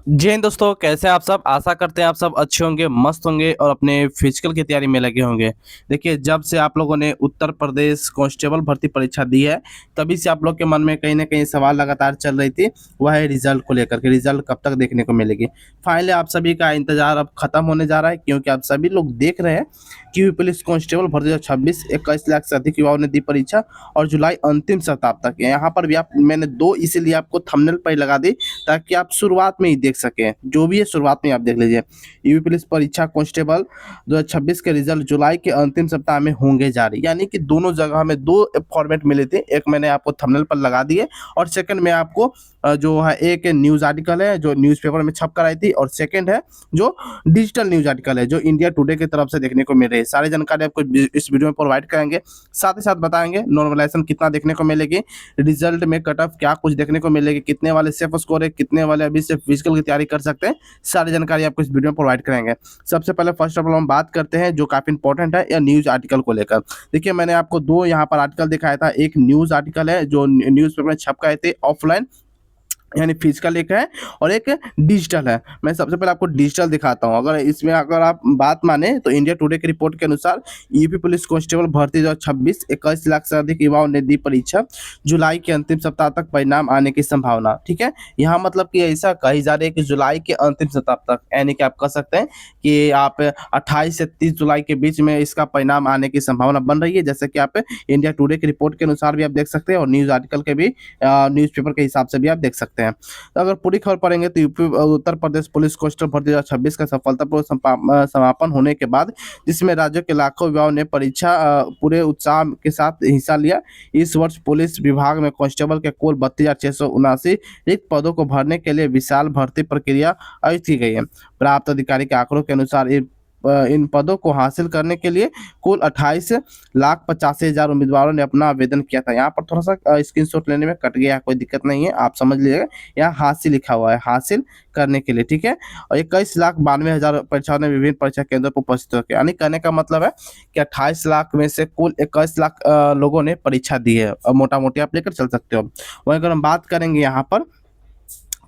जी हिंद दोस्तों, कैसे हैं आप सब। आशा करते हैं आप सब अच्छे होंगे, मस्त होंगे और अपने फिजिकल की तैयारी में लगे होंगे। देखिए, जब से आप लोगों ने उत्तर प्रदेश कांस्टेबल भर्ती परीक्षा दी है, तभी से आप लोग के मन में कहीं ना कहीं सवाल लगातार चल रही थी। वह है रिजल्ट को लेकर के, रिजल्ट कब तक देखने को मिलेगी। फाइनली आप सभी का इंतजार अब खत्म होने जा रहा है, क्योंकि आप सभी लोग देख रहे हैं कि यूपी पुलिस कांस्टेबल भर्ती 2026 21 लाख से अधिक युवाओं ने दी परीक्षा। और जुलाई अंतिम सप्ताह तक है। यहाँ पर भी आप मैंने दो इसीलिए आपको थंबनेल पर ही लगा दी, ताकि आप शुरुआत में ही देख सकें। जो भी है शुरुआत में आप देख लीजिए। यूपी पुलिस परीक्षा कांस्टेबल 2026 के रिजल्ट जुलाई के अंतिम सप्ताह में होंगे जारी। यानी कि दोनों जगह में दो फॉर्मेट मिले थे, एक मैंने आपको थंबनेल पर लगा दिए और सेकंड में आपको जो है एक न्यूज़ आर्टिकल है जो न्यूज़पेपर में छप कर आई थी, और सेकंड है जो डिजिटल न्यूज़ आर्टिकल है जो इंडिया टुडे की तरफ से देखने को मिल रही है। सारी जानकारी आपको इस वीडियो में प्रोवाइड करेंगे। साथ ही साथ बताएंगे नॉर्मलाइजेशन कितना देखने को मिलेगी, रिजल्ट में कट ऑफ क्या कुछ देखने को मिलेगी, कितने वाले सेफ स्कोर है, कितने वाले अभी से फिजिकल की तैयारी कर सकते हैं। सारी जानकारी आपको इस वीडियो में प्रोवाइड करेंगे। सबसे पहले फर्स्ट ऑफ ऑल हम बात करते हैं जो काफ़ी इंपॉर्टेंट है, या न्यूज़ आर्टिकल को लेकर। देखिए, मैंने आपको दो यहाँ पर आर्टिकल दिखाया था। एक न्यूज़ आर्टिकल है जो न्यूज़पेपर में छप गए थे ऑफलाइन, यानी फिजिकल एक है, और एक डिजिटल है। मैं सबसे पहले आपको डिजिटल दिखाता हूँ। अगर आप बात माने तो इंडिया टुडे की रिपोर्ट के अनुसार यूपी पुलिस कांस्टेबल भर्ती 2026 21 लाख से अधिक युवाओं ने दी परीक्षा। जुलाई के अंतिम सप्ताह तक परिणाम आने की संभावना। ठीक है, यहाँ मतलब कि ऐसा कही जा रही है कि जुलाई के अंतिम सप्ताह तक, यानी कि आप कह सकते हैं कि आप 28 से 30 जुलाई के बीच में इसका परिणाम आने की संभावना बन रही है। जैसे कि आप इंडिया टुडे की रिपोर्ट के अनुसार भी आप देख सकते हैं, और न्यूज़ आर्टिकल के भी न्यूज़पेपर के हिसाब से भी आप देख सकते हैं। तो अगर पूरी खबर पढ़ेंगे तो UP Uttar Pradesh police constable भर्ती 2026 का सफलतापूर्वक समापन होने के बाद, जिसमें राज्य के लाखों युवाओं ने परीक्षा पूरे उत्साह के साथ हिस्सा लिया। इस वर्ष पुलिस विभाग में कांस्टेबल के कुल 32,679 रिक्त पदों को भरने के लिए विशाल भर्ती प्रक्रिया आयोजित की गई है। प्राप्त अधिकारी के आंकड़ों के अनुसार इन पदों को हासिल करने के लिए कुल 28,85,000 उम्मीदवारों ने अपना आवेदन किया था। यहाँ पर थोड़ा सा स्क्रीनशॉट लेने में कट गया, कोई दिक्कत नहीं है, आप समझ लीजिएगा। यहाँ हासिल लिखा हुआ है, हासिल करने के लिए। ठीक है, और 21,92,000 परीक्षाओं ने विभिन्न परीक्षा केंद्रों पर उपस्थित होकर, यानी कहने का मतलब है कि 28 लाख में से कुल 21 लाख लोगों ने परीक्षा दी है। मोटा मोटी आप लेकर चल सकते हो। वहीं अगर हम बात करेंगे यहाँ पर,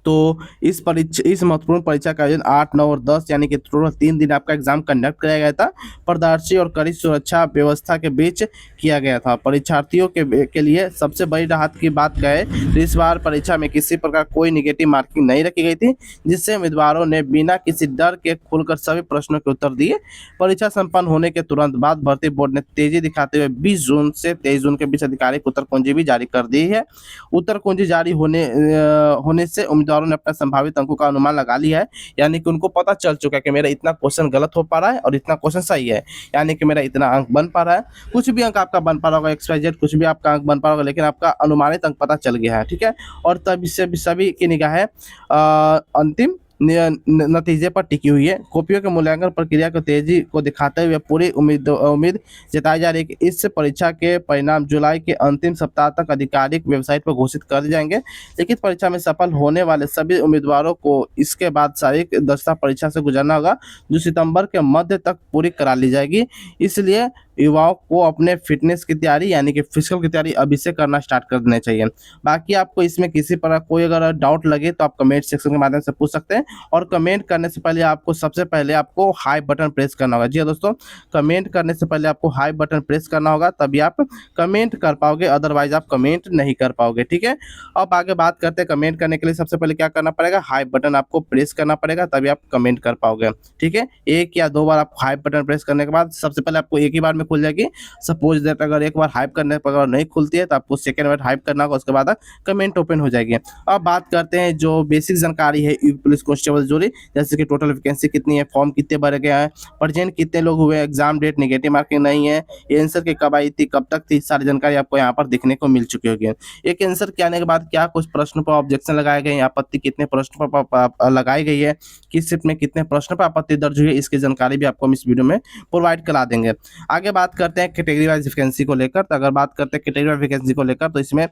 तो इस महत्वपूर्ण परीक्षा का आयोजन 8, 9 और 10 यानी कि टोटल 3 दिन आपका एग्जाम कंडक्ट कराया गया था। पारदर्शी और कड़ी सुरक्षा व्यवस्था के बीच किया गया था। परीक्षार्थियों के लिए सबसे बड़ी राहत की बात कहे तो इस बार परीक्षा में किसी प्रकार कोई निगेटिव मार्किंग नहीं रखी गई थी, जिससे उम्मीदवारों ने बिना किसी डर के खुलकर सभी प्रश्नों के उत्तर दिए। परीक्षा संपन्न होने के तुरंत बाद भर्ती बोर्ड ने तेजी दिखाते हुए 20 जून से 23 जून के बीच आधिकारिक उत्तर कुंजी भी जारी कर दी है। उत्तर कुंजी जारी होने से उम्मीदवारों ने अपना संभावित अंकों का अनुमान लगा लिया है। यानी कि उनको पता चल चुका है कि मेरा इतना क्वेश्चन गलत हो पा रहा है और इतना क्वेश्चन सही है, यानी कि मेरा इतना अंक बन पा रहा है। कुछ भी अंक आपका बन पा रहा होगा, XYZ कुछ भी आपका अंक बन पा रहा होगा, लेकिन आपका अनुमानित अंक पता चल गया है। ठीक है, और तब इससे सभी की निगाहें अंतिम नतीजे पर टिकी हुई है। कॉपियों के मूल्यांकन प्रक्रिया को तेजी को दिखाते हुए पूरी उम्मीद जताई जा रही है कि इस परीक्षा के परिणाम जुलाई के अंतिम सप्ताह तक आधिकारिक वेबसाइट पर घोषित कर दिए जाएंगे। लिखित परीक्षा में सफल होने वाले सभी उम्मीदवारों को इसके बाद शारीरिक दक्षता परीक्षा से गुजरना होगा, जो सितंबर के मध्य तक पूरी करा ली जाएगी। इसलिए युवाओं को अपने फिटनेस की तैयारी, यानी कि फिजिकल की तैयारी अभी से करना स्टार्ट कर देना चाहिए। बाकी आपको इसमें किसी प्रकार कोई अगर डाउट लगे तो आप कमेंट सेक्शन के माध्यम से पूछ सकते हैं, और कमेंट करने से पहले आपको सबसे पहले आपको हाई बटन प्रेस करना होगा। जी हाँ दोस्तों, कमेंट करने से पहले आपको हाई बटन प्रेस करना होगा, तभी आप कमेंट कर पाओगे, अदरवाइज आप कमेंट नहीं कर पाओगे। ठीक है, अब आगे बात करते हैं। कमेंट करने के लिए सबसे पहले क्या करना पड़ेगा, हाई बटन आपको प्रेस करना पड़ेगा, तभी आप कमेंट कर पाओगे। ठीक है, एक या दो बार आप हाई बटन प्रेस करने के बाद सबसे पहले आपको एक ही बार में खुल जाएगी। सपोज दैट अगर एक बार हाइप करने पर अगर नहीं खुलती है तो आपको सेकेंड बार हाइप करना होगा, उसके बाद कमेंट ओपन हो जाएगी। अब बात करते हैं जो बेसिक जानकारी है यूपी पुलिस कांस्टेबल जोड़ी, जैसे कि टोटल वैकेंसी कितनी है, फॉर्म कितने भरे गए हैं, प्रेजेंट कितने लोग हुए, एग्जाम डेट, निगेटिव मार्किंग नहीं है, ये आंसर की कब आई थी, कब तक थी, सारी जानकारी आपको यहाँ पर देखने को मिल चुकी होगी। एक आंसर के आने के बाद क्या कुछ प्रश्नों पर ऑब्जेक्शन लगाए गए हैं, आपत्ति कितने प्रश्नों पर लगाई गई है, किस शिफ्ट में कितने प्रश्नों पर आपत्ति दर्ज हुई है, इसकी जानकारी भी आपको हम इस वीडियो में प्रोवाइड करा देंगे। आगे बात करते हैं कैटेगरी वाइज वैकेंसी को लेकर, तो अगर बात करते हैं कैटेगरी वाइज वैकेंसी को लेकर तो इसमें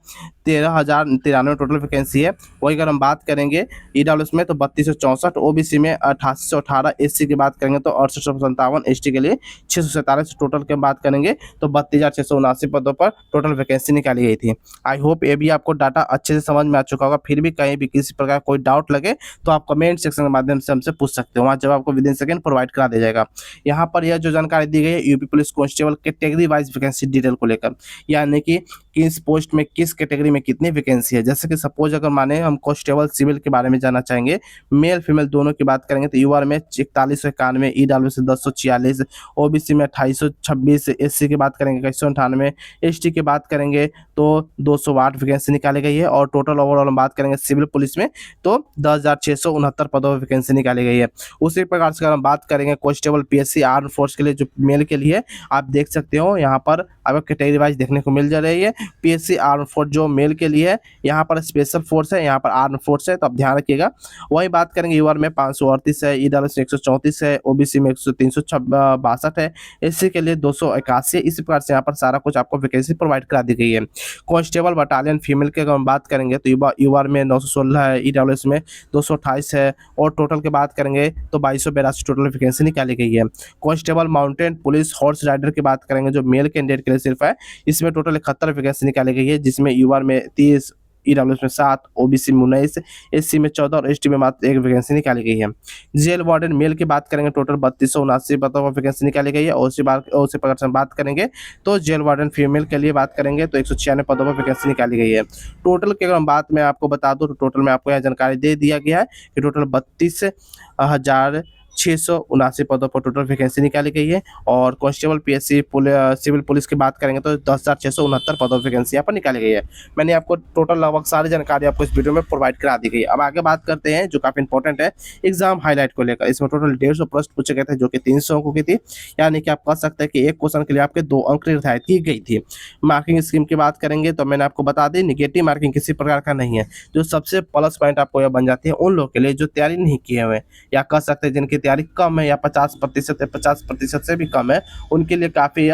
13,093 टोटल वैकेंसी है। वही अगर हम बात करेंगे ईडब्ल्यूएस में तो 3264, ओबीसी में 8818, एससी की बात करेंगे तो 6857, एसटी के लिए 647 टोटल की बात करेंगे तो 32,679 पदों पर टोटल वैकेंसी निकाली गई थी। आई होप ये भी आपको डाटा अच्छे से समझ में आ चुका होगा। फिर भी कहीं भी किसी प्रकार कोई डाउट लगे तो आप कमेंट सेक्शन के माध्यम से हमसे पूछ सकते हो, वहाँ जवाब आपको विद इन सेकंड प्रोवाइड करा दिया जाएगा। यहाँ पर यह जो जानकारी दी गई है UP police constable category wise vacancy detail को लेकर, यानी कि किस पोस्ट में किस कैटेगरी में कितनी वैकेंसी है। जैसे कि सपोज अगर माने हम कांस्टेबल सिविल के बारे में जानना चाहेंगे, मेल फीमेल दोनों की बात करेंगे तो यूआर में 4191, ईडब्ल्यूएस 1046, ओबीसी में 2826, एससी की बात करेंगे 198, एसटी की बात करेंगे तो 208 वैकेंसी निकाली गई है। और टोटल ओवरऑल हम बात करेंगे सिविल पुलिस में तो 10,669 पदों पर वैकेंसी निकाली गई है। उसी प्रकार से अगर हम बात करेंगे कांस्टेबल पीएससी आर्म फोर्स के लिए जो मेल के लिए आप देख सकते हो, यहाँ पर आपको कैटेगरी वाइज देखने को मिल जा रही है। पीएससी आर्म फोर्स जो मेल के लिए है, यहाँ पर स्पेशल फोर्स है, यहाँ पर आर्म फोर्स है, तो आप ध्यान रखिएगा। वही बात करेंगे यूआर में 538 है, ईडब्ल्यूएस में 134 है, ओबीसी में 362 है, एससी के लिए 281 है। इसी प्रकार से यहाँ पर सारा कुछ आपको वैकेंसी प्रोवाइड करा दी गई है। कांस्टेबल बटालियन फीमेल की अगर हम बात करेंगे तो यूआर में 916 है, ईडब्ल्यूएस में 228 है, और टोटल की बात करेंगे तो 2282 टोटल वैकेंसी निकाली गई है। Constable mountain police horse rider की बात करेंगे जो मेल कैंडिडेट के लिए सिर्फ है, इसमें टोटल 71 वैकेंसी निकाली गई है, जिसमें यूआर में 30, ईडब्ल्यूएस में 7, ओबीसी में 19, एससी में 14 और एसटी में मात्र 1 वैकेंसी निकाली गई है। जेल वार्डन मेल की बात करेंगे टोटल 3279 पदों पर वैकेंसी निकाली गई है। और उसी प्रकार से हम बात करेंगे तो जेल वार्डन फीमेल के लिए बात करेंगे तो 196 पदों पर वैकेंसी निकाली गई है। टोटल की अगर हम बात मैं आपको बता दूं तो टोटल में आपको यहाँ जानकारी दे दिया गया है कि टोटल 32,679 पदों पर टोटल वैकेंसी निकाली गई है। और कांस्टेबल पीएससी सिविल पुलिस की बात करेंगे तो 10,669 पदों पर वैकेंसी यहाँ पर निकाली गई है। मैंने आपको टोटल लगभग सारी जानकारी आपको इस वीडियो में प्रोवाइड करा दी गई। अब आगे बात करते हैं जो काफी इंपॉर्टेंट है एग्जाम हाईलाइट को लेकर। इसमें टोटल 150 प्रश्न पूछे गए थे जो कि 300 अंकों की थी, यानी कि आप कह सकते हैं कि एक क्वेश्चन के लिए आपके 2 अंक निर्धारित की गई थी। मार्किंग स्कीम की बात करेंगे तो मैंने आपको बता दी निगेटिव मार्किंग किसी प्रकार का नहीं है। जो सबसे प्लस पॉइंट आपको यह बन जाती है उन लोगों के लिए जो तैयारी नहीं किए हुए या कह सकते हैं जिनकी तैयारी कम है या 50% है, 50% से भी कम है, उनके लिए काफ़ी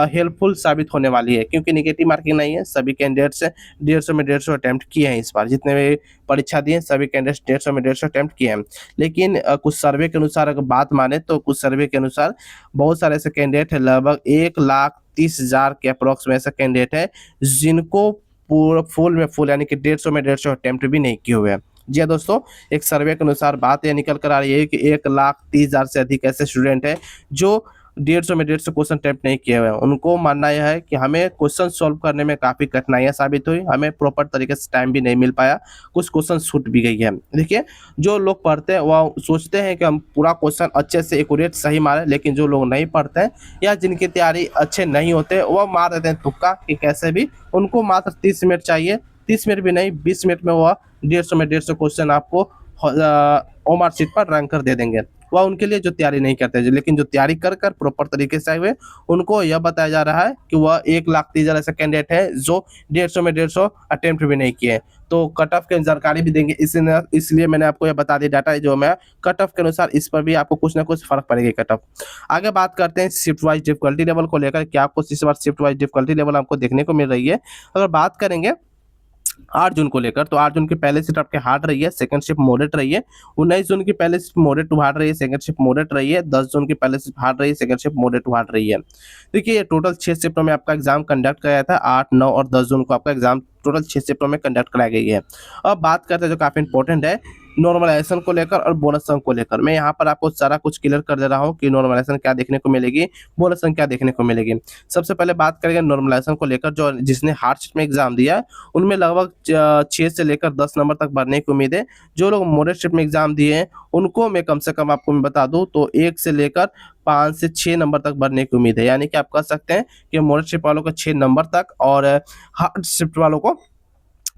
हेल्पफुल साबित होने वाली है। क्योंकि नेगेटिव मार्किंग नहीं है, सभी कैंडिडेट्स 150 में 150 अटैम्प्ट किए हैं। इस बार जितने भी परीक्षा दिए सभी कैंडिडेट्स 150 में 150 अटैम्प्ट किए हैं। लेकिन कुछ सर्वे के अनुसार अगर बात माने तो कुछ सर्वे के अनुसार बहुत सारे ऐसे कैंडिडेट है, लगभग 1,30,000 के अप्रोक्स में ऐसे कैंडिडेट है जिनको पूरा फुल में फुल यानी कि 150 में 150 अटैम्प्ट भी नहीं किए हुए हैं। जी हाँ दोस्तों, एक सर्वे के अनुसार बात यह निकल कर आ रही है कि 1,30,000 से अधिक ऐसे स्टूडेंट हैं जो 150 में 150 क्वेश्चन अटेम्प्ट नहीं किए हुए हैं। उनको मानना यह है कि हमें क्वेश्चन सॉल्व करने में काफ़ी कठिनाइयाँ साबित हुई, हमें प्रॉपर तरीके से टाइम भी नहीं मिल पाया, कुछ क्वेश्चन छूट भी गई है। देखिए, जो लोग पढ़ते हैं वह सोचते हैं कि हम पूरा क्वेश्चन अच्छे से एक्यूरेट सही मारें, लेकिन जो लोग नहीं पढ़ते हैं या जिनकी तैयारी अच्छे नहीं होते वह मार देते हैं तुक्का कि कैसे भी। उनको मात्र 30 मिनट चाहिए, 30 मिनट भी नहीं 20 मिनट में वह 150 में 150 क्वेश्चन आपको ओमार शीट पर रैंक कर दे देंगे। वह उनके लिए जो तैयारी नहीं करते, लेकिन जो तैयारी कर कर प्रॉपर तरीके से आए हुए उनको यह बताया जा रहा है कि वह 1,30,000 ऐसा कैंडिडेट है जो 150 में 150 अटेम्प्ट भी नहीं किए। तो कट ऑफ की जानकारी भी देंगे, इसलिए मैंने आपको यह बता दिया डाटा जो मैं कट ऑफ के अनुसार इस पर भी आपको कुछ ना कुछ फर्क पड़ेगा कट ऑफ। आगे बात करते हैं शिफ्ट वाइज डिफिकल्टी लेवल को लेकर, क्या आपको इस बार शिफ्ट वाइज डिफिकल्टी लेवल आपको देखने को मिल रही है। अगर बात करेंगे 8 जून को लेकर तो 8 जून की पहले शिफ्ट आपके हार्ड रही है, सेकंड शिफ्ट मॉडरेट रही है। 19 जून की पहले शिफ्ट मॉडरेट टू हार्ड रही है, सेकंड शिफ्ट मॉडरेट रही है। 10 जून की पहले शिफ्ट हार्ड रही है, second shift moderate to hard रही है। देखिए, टोटल 6 शिफ्टों में आपका एग्जाम कंडक्ट कराया था। 8, 9 और 10 जून को आपका एग्जाम टोटल 6 शिफ्टों में कंडक्ट कराई गई है। अब बात करते हैं जो काफी इंपॉर्टेंट है नॉर्मलाइजेशन को लेकर और बोनस अंक को लेकर। मैं यहाँ पर आपको सारा कुछ क्लियर कर दे रहा हूँ कि नॉर्मलाइजेशन क्या देखने को मिलेगी, बोनस अंक क्या देखने को मिलेगी। सबसे पहले बात करेंगे नॉर्मलाइजेशन को लेकर। जो जिसने हार्ड शिफ्ट में एग्जाम दिया है उनमें लगभग 6 से लेकर 10 नंबर तक बढ़ने की उम्मीद है। जो लोग मॉडरेट शिफ्ट में एग्जाम दिए हैं उनको मैं कम से कम आपको मैं बता दूं तो 1 से लेकर 5 से 6 नंबर तक बढ़ने की उम्मीद है। यानी कि आप कह सकते हैं कि मॉडरेट शिफ्ट वालों को 6 नंबर तक और हार्ड शिफ्ट वालों को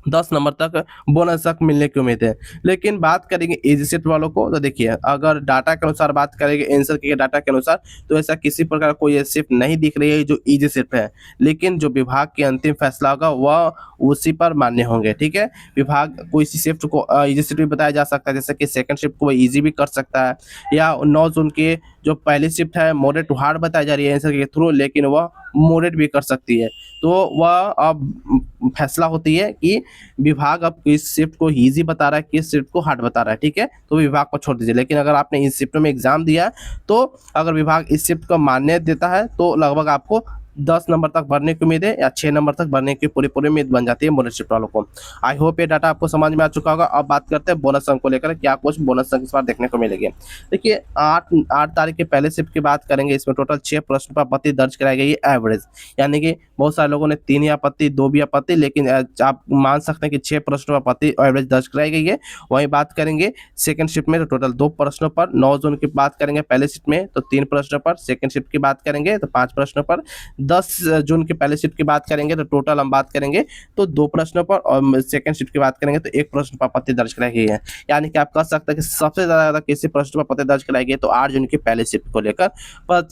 10 नंबर तक बोनस तक मिलने की उम्मीद है। लेकिन बात करेंगे इजी शिफ्ट वालों को तो देखिए, अगर डाटा के अनुसार बात करेंगे आंसर के डाटा के अनुसार तो ऐसा किसी प्रकार कोई शिफ्ट नहीं दिख रही है जो इजी शिफ्ट है। लेकिन जो विभाग के अंतिम फैसला होगा वह उसी पर मान्य होंगे। ठीक है, विभाग कोई सी शिफ्ट को इजी शिफ्ट भी बताया जा सकता है, जैसे कि सेकंड शिफ्ट को इजी भी कर सकता है, या 9 जून के जो पहली शिफ्ट है मॉडरेट टू हार्ड बताई जा रही है आंसर के थ्रू, लेकिन वह मॉडरेट भी कर सकती है। तो वह अब फैसला होती है कि विभाग अब किस शिफ्ट को ईजी बता रहा है, किस शिफ्ट को हार्ड बता रहा है, ठीक है। तो विभाग को छोड़ दीजिए। लेकिन अगर आपने इस शिफ्ट में एग्जाम दिया तो अगर विभाग इस शिफ्ट को मान्य देता है तो लगभग आपको 10 नंबर तक भरने की उम्मीद है, या 6 नंबर तक भरने की पूरी पूरी उम्मीद बन जाती है मॉडल शिफ्ट वालों को। आई होप ये डाटा आपको समझ में आ चुका होगा। अब बात करते हैं बोनस अंक को लेकर, क्या कुछ बोनस अंक इस बार देखने को मिलेंगे। देखिए 8 तारीख के पहले शिफ्ट की बात करेंगे, इसमें टोटल 6 प्रश्न पर आपत्ति दर्ज कराई गई है एवरेज, यानी कि बहुत सारे लोगों ने 3 ही आपत्ति 2 भी आपत्ति, लेकिन आप मान सकते हैं कि 6 प्रश्नों पर आपत्ति एवरेज दर्ज कराई गई है। वहीं बात करेंगे सेकंड शिफ्ट में तो टोटल 2 प्रश्नों पर, 9 जून की बात करेंगे पहले शिफ्ट में तो 3 प्रश्नों पर, सेकंड शिफ्ट की बात करेंगे तो 5 प्रश्नों पर, 10 जून की पहले शिफ्ट की बात करेंगे तो टोटल हम बात करेंगे तो 2 प्रश्नों पर, और सेकंड शिफ्ट की बात करेंगे तो 1 प्रश्न पर आपत्ति दर्ज कराई गई है। यानी कि आप कह सकते हैं कि सबसे ज्यादा किसी प्रश्न पर आपत्ति दर्ज कराई गई तो 8 जून की पहले शिफ्ट को लेकर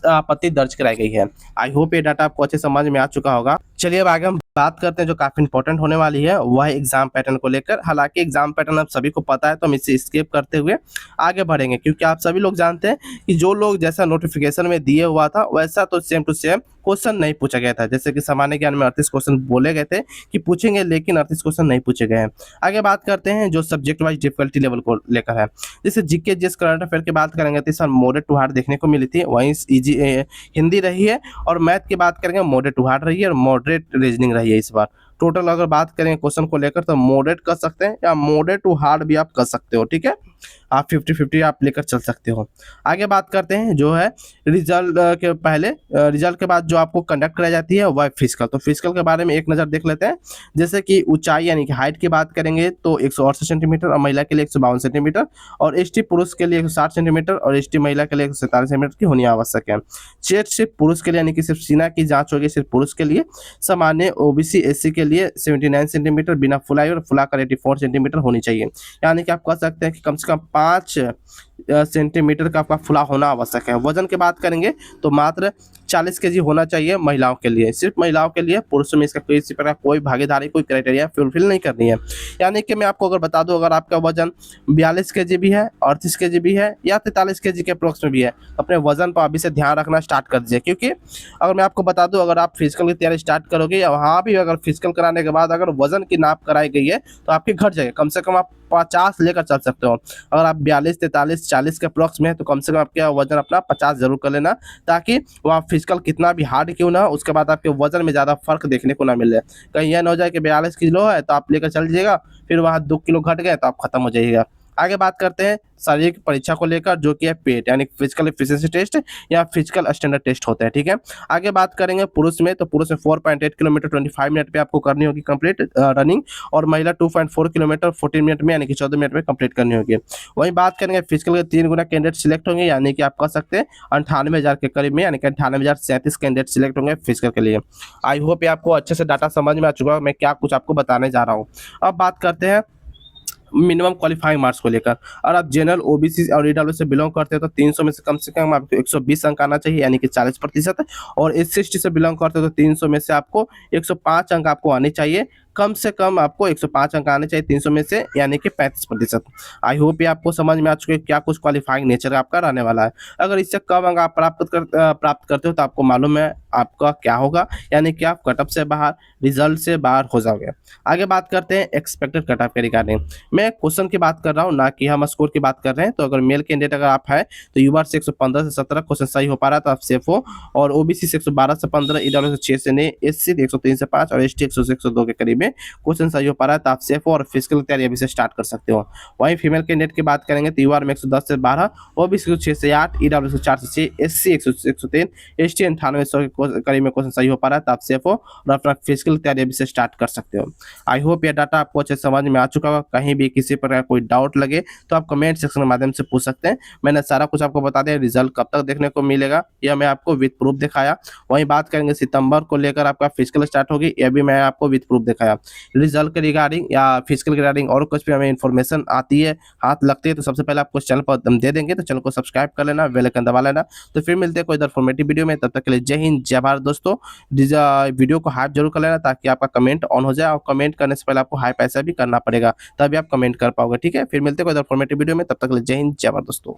आपत्ति दर्ज कराई गई है। आई होप ये डाटा आपको अच्छे समझ में आ चुका होगा। चलिए अब आगे हम बात करते हैं जो काफी इंपॉर्टेंट होने वाली है, वह एग्जाम पैटर्न को लेकर। हालांकि एग्जाम पैटर्न आप सभी को पता है तो हम इसे स्किप करते हुए आगे बढ़ेंगे, क्योंकि आप सभी लोग जानते हैं कि जो लोग जैसा नोटिफिकेशन में दिए हुआ था वैसा तो सेम टू सेम क्वेश्चन नहीं पूछा गया था। जैसे कि सामान्य ज्ञान में 38 क्वेश्चन बोले गए थे कि पूछेंगे, लेकिन 38 क्वेश्चन नहीं पूछे गए हैं। आगे बात करते हैं जो सब्जेक्ट वाइज डिफिकल्टी लेवल को लेकर है। जैसे जीके जिस करंट अफेयर की बात करेंगे तो इस बार मॉडरेट टू हार्ड देखने को मिली थी, वहीं इजी हिंदी रही है, और मैथ की बात करेंगे मॉडरेट टू हार्ड रही है और मॉडरेट रीजनिंग रही है इस बार। टोटल अगर बात करें क्वेश्चन को लेकर तो मॉडरेट कर सकते हैं या मॉडरेट टू हार्ड भी आप कर सकते हो, ठीक है। आप 50-50 आप लेकर चल सकते हो। आगे बात करते हैं जो है रिजल्ट के पहले, रिजल्ट के बाद जो आपको कंडक्ट कराई जाती है वह फिजिकल। तो फिजिकल के बारे में एक नज़र देख लेते हैं। जैसे कि ऊंचाई यानी कि हाइट की बात करेंगे तो 168 सेंटीमीटर और महिला के लिए 152 सेंटीमीटर, और एसटी पुरुष के लिए 160 सेंटीमीटर और एसटी महिला के लिए 147 सेंटीमीटर की होनी आवश्यक है। चेस्ट सिर्फ पुरुष के लिए यानी कि सिर्फ सीना की जांच होगी सिर्फ पुरुष के लिए। सामान्य ओबीसी एससी के लिए 79 सेंटीमीटर, बिना फुलाई और फुलाकर 84 सेंटीमीटर होनी चाहिए। यानी कि आप कह सकते हैं कि कम से कम 5 सेंटीमीटर का आपका फुला होना आवश्यक है। वजन की बात करेंगे तो मात्र 40 केजी होना चाहिए महिलाओं के लिए, सिर्फ महिलाओं के लिए। पुरुषों में इसका किसी प्रकार कोई भागीदारी कोई क्राइटेरिया फुलफिल नहीं करनी है। यानी कि मैं आपको अगर बता दूं, अगर आपका वजन 42 केजी भी है, 38 केजी भी है या 43 केजी के अप्रोक्स में भी है, अपने वजन पर अभी से ध्यान रखना स्टार्ट कर दीजिए। क्योंकि अगर मैं आपको बता दूं, अगर आप फिजिकल की तैयारी स्टार्ट करोगे या वहाँ भी अगर फिजिकल कराने के बाद अगर वजन की नाप कराई गई है तो आपकी घट जाएगी। कम से कम आप 50 लेकर चल सकते हो। अगर आप 42, 43, 40 के अप्रोक्स में है तो कम से कम आपके वजन अपना 50 जरूर कर लेना, ताकि वह फिजिकल कितना भी हार्ड क्यों ना उसके बाद आपके वजन में ज़्यादा फर्क देखने को ना मिले। कहीं यह ना हो जाए कि 42 किलो है तो आप लेकर चल जाइएगा, फिर वहाँ 2 किलो घट गए तो आप खत्म हो जाइएगा। आगे बात करते हैं शारीरिक परीक्षा को लेकर, जो कि है पेट यानी फिजिकल एफिशिएंसी टेस्ट या फिजिकल स्टैंडर्ड टेस्ट होते हैं, ठीक है। आगे बात करेंगे पुरुष में, तो पुरुष में 4.8 किलोमीटर 25 मिनट पे आपको करनी होगी कंप्लीट रनिंग, और महिला 2.4 किलोमीटर 14 मिनट में यानी कि 14 मिनट में कंप्लीट करनी होगी। वहीं बात करेंगे फिजिकल के 3 गुना कैंडिडेट सिलेक्ट होंगे, यानी कि आप कह सकते हैं 98,000 के करीब में, यानी कि 98,037 कैंडिडेट सिलेक्ट होंगे फिजिकल के लिए। आई होप ये आपको अच्छे से डाटा समझ में आ चुका है मैं क्या कुछ आपको बताने जा रहा हूँ। अब बात करते हैं मिनिमम क्वालिफाइंग मार्क्स को लेकर। और आप जनरल ओबीसी और ईडब्ल्यू से बिलोंग करते हो तो 300 में से कम आपको 120 अंक आना चाहिए, यानी कि 40%। और एससी एसटी से बिलोंग करते हो तो 300 में से आपको 105 अंक आपको आने चाहिए। कम से कम आपको 105 अंक आने चाहिए 300 में से, यानी कि 35%। आई होप ये आपको समझ में आ चुके क्या कुछ क्वालिफाइंग नेचर आपका रहने वाला है। अगर इससे कम अंक आप प्राप्त करते हो तो आपको मालूम है आपका क्या होगा, यानी कि आप कटअप से बाहर, रिजल्ट से बाहर हो जाओगे। आगे बात करते हैं एक्सपेक्टेड कटअप के रिगार्डिंग। मैं क्वेश्चन की बात कर रहा हूँ, ना कि हम स्कोर की बात कर रहे हैं। तो अगर मेल कैंडिडेट अगर आप है तो यूआर से 115 से 17 क्वेश्चन सही हो पा रहा है तो आप सेफ हो, और ओबीसी से 112 से 15, ईडब्ल्यू से 6 से नहीं, एससी 103 से 5 और एसटी 100 से 102 के करीब में क्वेश्चन सही हो पा रहा है तो आप सेफ हो और फिजिकल की तैयारी अभी से स्टार्ट कर सकते हो। वहीं फीमेल कैंडिडेट की बात करेंगे तो यूआर में 110 से 12, ओबीसी 6 से 8, ईडब्ल्यू से 4 से 6, एससी 103, एसटी 98 के करीब में क्वेश्चन सही हो पा रहा है तो आप सेफ हो और अपना फिजिकल तैयारी अभी से स्टार्ट कर सकते हो। आई होप ये डाटा आपको अच्छे समझ में आ चुका होगा। कहीं भी किसी प्रकार कोई डाउट लगे तो आप कमेंट सेक्शन के माध्यम से पूछ सकते हैं। मैंने सारा कुछ आपको बता दिया। रिजल्ट कब तक देखने को मिलेगा यह मैं आपको विद प्रूफ दिखाया। वहीं बात करेंगे सितंबर को लेकर आपका फिजिकल स्टार्ट होगी, यह भी मैं आपको विद प्रूफ दिखाया। रिजल्ट के रिगार्डिंग या फिजिकल रिगार्डिंग और कुछ भी हमें इन्फॉर्मेशन आती है, हाथ लगती है, तो सबसे पहले आपको चैनल पर हम दे देंगे। तो चैनल को सब्सक्राइब कर लेना, बेल आइकन दबा लेना। तो फिर मिलते हैं कोई इन्फॉर्मेटिव वीडियो में, तब तक के लिए जय हिंद जय भारत दोस्तों। वीडियो को हाइप जरूर कर लेना ताकि आपका कमेंट ऑन हो जाए, और कमेंट करने से पहले आपको हाइप ऐसा भी करना पड़ेगा तभी आप कमेंट कर पाओगे, ठीक है। फिर मिलते हैं कोई इन्फॉर्मेटिव वीडियो में, तब तक के लिए जय हिंद जय भारत दोस्तों।